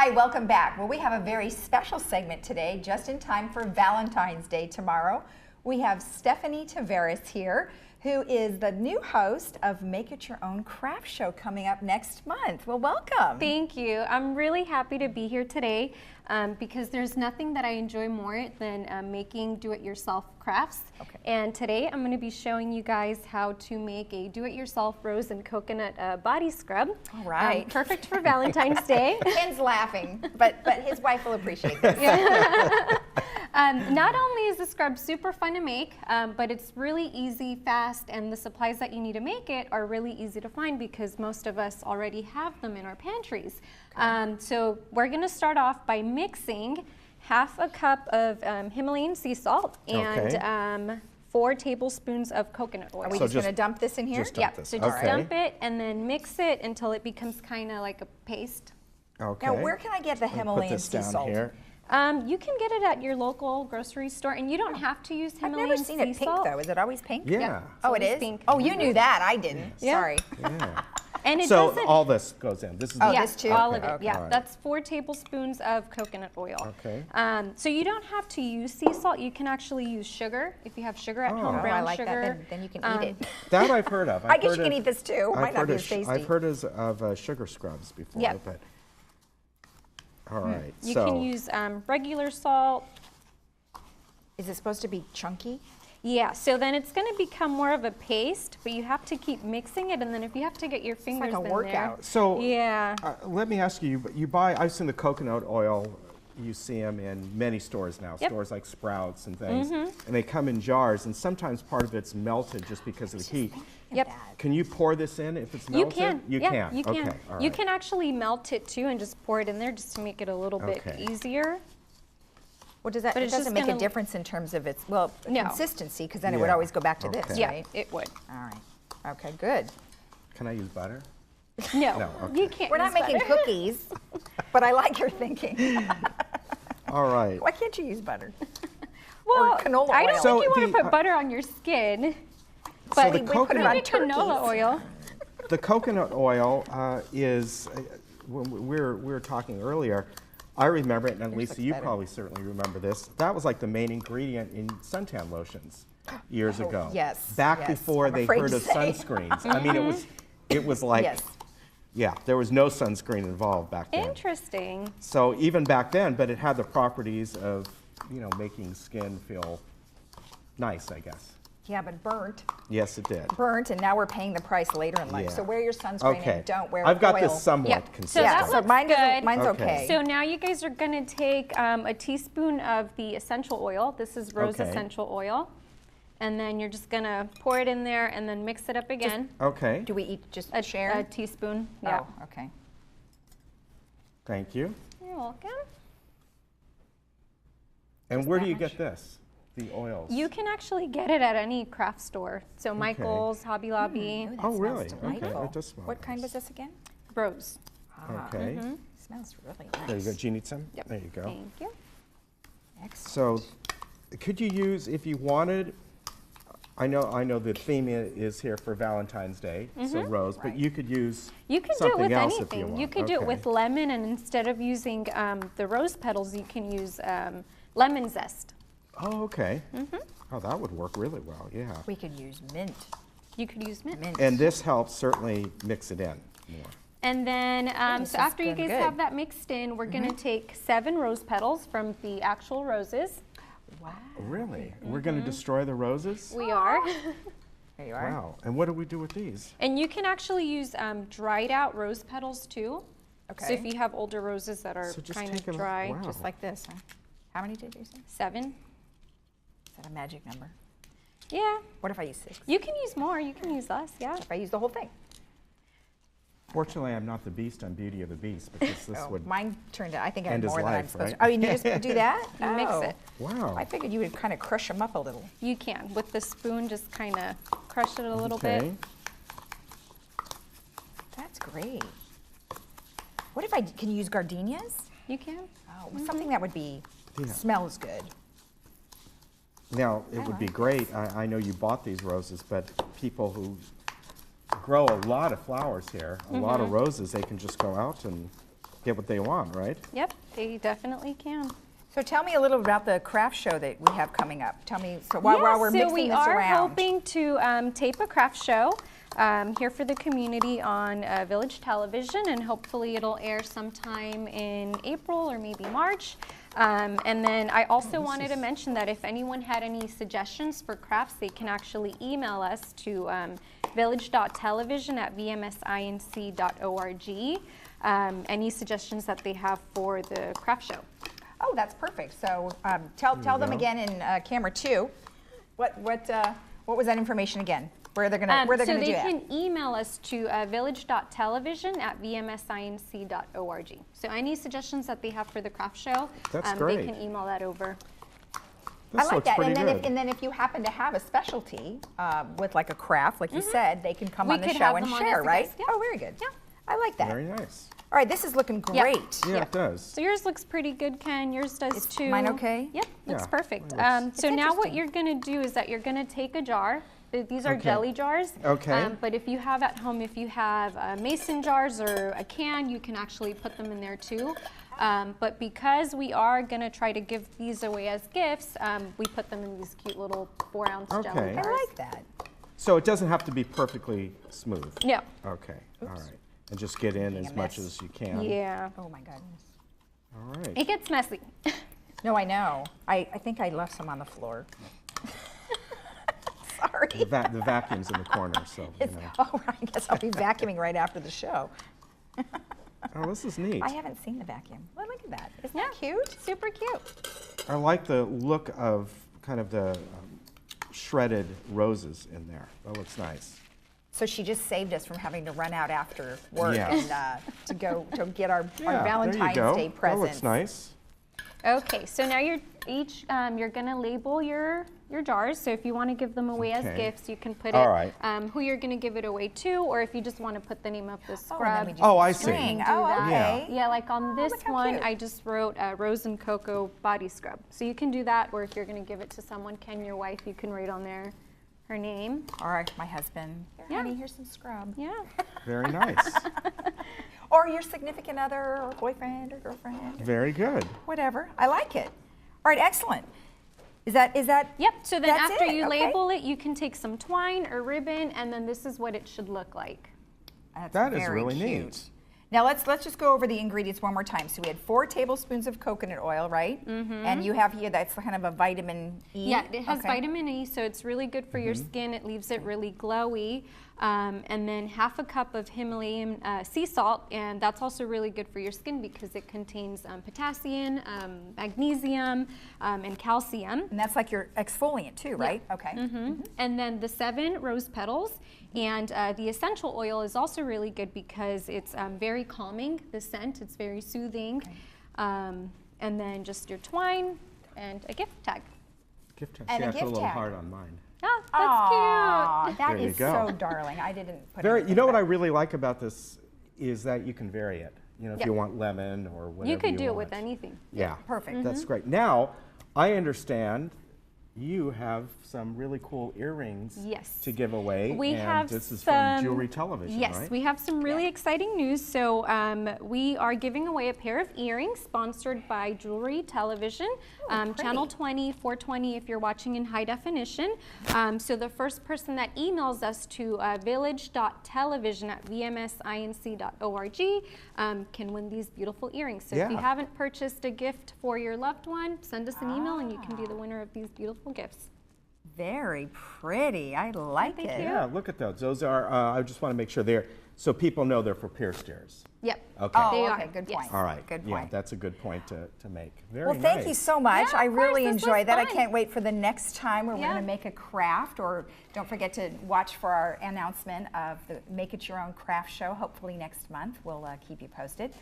Hi, welcome back. Well, we have a very special segment today, just in time for Valentine's Day tomorrow. We have Stephanie Tavares here, who is the new host of Make It Your Own Craft Show coming up next month. Well, welcome. Thank you. I'm really happy to be here today because there's nothing that I enjoy more than making do-it-yourself crafts. Okay. And today I'm going to be showing you guys how to make a do-it-yourself rose and coconut body scrub. All right. Perfect for Valentine's Day. Ken's laughing, but his wife will appreciate this. Not only is the scrub super fun to make, but it's really easy, fast, and the supplies that you need to make it are really easy to find because most of us already have them in our pantries. So we're going to start off by mixing half a cup of Himalayan sea salt and 4 tablespoons of coconut oil. Are we just going to dump this in here? So just dump it and then mix it until it becomes kind of like a paste. Okay. Now, where can I get the Himalayan sea salt? Here. You can get it at your local grocery store, and you don't have to use Himalayan sea salt. I've never seen it pink, though. Is it always pink? Yeah. Oh, it is? Pink. Oh, you knew that. I didn't. Yeah. Sorry. Yeah. And it So doesn't. all this goes in. This is Oh, the, this too? All of it. Okay. Yeah, All right. that's 4 tablespoons of coconut oil. Okay. So you don't have to use sea salt. You can actually use sugar if you have sugar at home, Oh, brown I like sugar. that. Then you can eat it. that I've heard of. I guess you can eat this too. Might not be as tasty. I've heard of sugar scrubs before. Yeah. But all right. You so can use regular salt. Is it supposed to be chunky? Yeah, so then it's going to become more of a paste, but you have to keep mixing it, and then if you have to get your fingers like a in workout. So yeah. Let me ask you. You buy. I've seen the coconut oil. You see them in many stores now. Yep. Stores like Sprouts and things, and they come in jars. And sometimes part of it's melted just because of the heat. Yep. Can you pour this in if it's You melted? can. You yeah, can. You can. Okay. All You right. can actually melt it too and just pour it in there just to make it a little bit Okay. easier. What does that? But It it's doesn't just make a gonna- difference in terms of its No. consistency, because then it would Yeah. always go back to this, Okay. Yeah, right? it would. All right. Okay, good. Can I use butter? No, No, okay. you can't. We're not use making butter. cookies, but I like your thinking. All right. Why can't you use butter? Well, canola I don't oil. So think you want the, to put butter on your skin. So But the we coconut- maybe canola oil. The coconut oil is, when we were talking earlier, I remember it, and Yours Lisa, looks you better. probably certainly remember this. That was like the main ingredient in suntan lotions years ago. yes, Back yes, before I'm they afraid heard to of say. sunscreens. I mean, it was like, Yes. yeah, there was no sunscreen involved back then. Interesting. So even back then, but it had the properties of, making skin feel nice, I guess. Yeah, but burnt, Yes, it did. and now we're paying the price later in life. Yeah. So wear your sunscreen Okay. and don't wear I've got oil. this somewhat Yeah. consistent. So Yeah, that so looks mine good. mine's Okay. okay. So now you guys are going to take a teaspoon of the essential oil. This is rose Okay. essential oil. And then you're just going to pour it in there and then mix it up again. Okay, Do we eat just A share? teaspoon. Yeah. Oh, okay. thank you. You're welcome. And Just where that do you much? get this? The oils? You can actually get it at any craft store. So Michael's, Hobby Lobby, Ooh, that Oh, smells really? Okay, delightful. it does smell What kind nice. was this again? Rose. Okay, Smells really nice. there you go. Do you need some? Yep. There you go. Thank you. Excellent. So, could you use, if you wanted, I know the theme is here for Valentine's Day, so rose, but Right. you could use You could do it something with else anything. if you want. You could do it with Okay. lemon, and instead of using the rose petals, you can use lemon zest. Oh, okay. Oh, that would work really well, yeah. We could use mint. You could use mint. Mint. And this helps certainly mix it in more. And then, this so is after you going guys good. have that mixed in, we're going to take 7 rose petals from the actual roses. Wow. Really? We're going to destroy the roses? We are. There you are. Wow. And what do we do with these? And you can actually use dried out rose petals too. Okay. So if you have older roses that are So just kind take of it- dry, wow. Just like this, huh? How many did you say? 7. Is that a magic number? Yeah. What if I use 6? You can use more. You can use less. Yeah. If I use the whole thing? Fortunately, I'm not the beast on Beauty of the Beast, because this Oh, would mine turned out, I think I had end his more than I'm life, supposed right? to. Oh, you just do that? You mix Oh. it. Wow. I figured you would kind of crush them up a little. You can. With the spoon, just kind of crush it a little Okay. bit. That's great. What if I can use gardenias? You can. Oh, something that would be, Yeah. smells good. Now, it would be great, I know you bought these roses, but people who grow a lot of flowers here, a lot of roses, they can just go out and get what they want, right? Yep, they definitely can. So tell me a little about the craft show that we have coming up. Tell me, so while we're mixing this around. So we are hoping to tape a craft show here for the community on Village Television, and hopefully it'll air sometime in April or maybe March. And then I also wanted to mention that if anyone had any suggestions for crafts, they can actually email us to village.television@vmsinc.org. Any suggestions that they have for the craft show. Oh, that's perfect. So tell them again in camera 2. What was that information again? Where they're gonna do that? So they can email us to village.television@vmsinc.org. So any suggestions that they have for the craft show, That's they great. can email that over. I like that. Pretty good. And then if you happen to have a specialty with like a craft, like you said, they can come We on the could show have and them on share, as a right? guest, yeah. Oh, very good. Yeah. I like that. Very nice. All right, this is looking great. Yeah, it does. So yours looks pretty good, Ken. Yours does Is too. mine okay? Yep, looks Yeah, perfect. mine looks- So now what interesting. you're going to do is that you're going to take a jar. These are Okay. jelly jars. Okay. But if you have at home, if you have mason jars or a can, you can actually put them in there too. But because we are going to try to give these away as gifts, we put them in these cute little 4-ounce jelly Okay. jars. I like that. So it doesn't have to be perfectly smooth. Yeah. Okay. All right. And just get in Being as a much mess. as you can. Yeah. Oh my goodness. All right. It gets messy. No, I know. I think I left some on the floor. Sorry. The vacuum's in the corner, so you It's, know. oh, I guess I'll be vacuuming right after the show. Oh, this is neat. I haven't seen the vacuum. Well, look at that. Isn't Yeah. that cute? Super cute. I like the look of kind of the shredded roses in there. That looks nice. So she just saved us from having to run out after work Yes. and to go to get our Yeah, Valentine's there you go. Day presents. That looks nice. Okay, so now you're gonna label your jars. So if you want to give them away as Okay. gifts, you can put All it right. who you're gonna give it away to, or if you just want to put the name of the Oh, and then scrub. we just Oh, I see. string. do Oh, that. okay. Yeah, like on this look how one, cute. I just wrote Rose and Cocoa Body Scrub. So you can do that, or if you're gonna give it to someone, Ken, your wife, you can write on there her name. Or my husband. Here, Yeah. honey, here's some scrub. Yeah. Very nice. Or your significant other, or boyfriend, or girlfriend, Very good. whatever. I like it. All right, excellent. Is that? Yep, so then That's after it, you okay. label it, you can take some twine or ribbon, and then this is what it should look like. That's That is very really cute. neat. Now let's just go over the ingredients one more time. So we had 4 tablespoons of coconut oil, right? And you have here that's kind of a vitamin E. Yeah, it has Okay. vitamin E, so it's really good for your skin. It leaves it really glowy. And then half a cup of Himalayan sea salt, and that's also really good for your skin because it contains potassium, magnesium, and calcium. And that's like your exfoliant too, right? Okay. And then the 7 rose petals. And the essential oil is also really good because it's very calming, the scent. It's very soothing. And then just your twine and a gift tag. Gift tag. And See, a I put a gift little tag. heart on mine. Oh, that's Aw, cute. that There you is go. so darling. I didn't put Very. anything You know what I back. really like about this is that you can vary it. You know, if Yeah. you want lemon or whatever You could do it want. with anything. Yeah. Perfect. That's great. Now, I understand you have some really cool earrings Yes. to give away. We and have this is some, from Jewelry Television, yes, right? we have some really exciting news. So we are giving away a pair of earrings sponsored by Jewelry Television, channel 20, 420 if you're watching in high definition. So the first person that emails us to village.television@vmsinc.org can win these beautiful earrings. So if you Yeah. haven't purchased a gift for your loved one, send us an email and you can be the winner of these beautiful gifts. Very pretty. I like Thank it. you. Yeah, look at those. Those are, I just want to make sure they're, so people know they're for pierced ears. Yep. Okay. Oh, They okay. are, Good yes. point. All right. Good Yeah, point. that's a good point to make. Very Well, thank you nice. so much. Yeah, I of course, really this was enjoyed that. I fun. can't wait for the next time where we're Yeah. going to make a craft. Or don't forget to watch for our announcement of the Make It Your Own craft show. Hopefully next month. We'll keep you posted.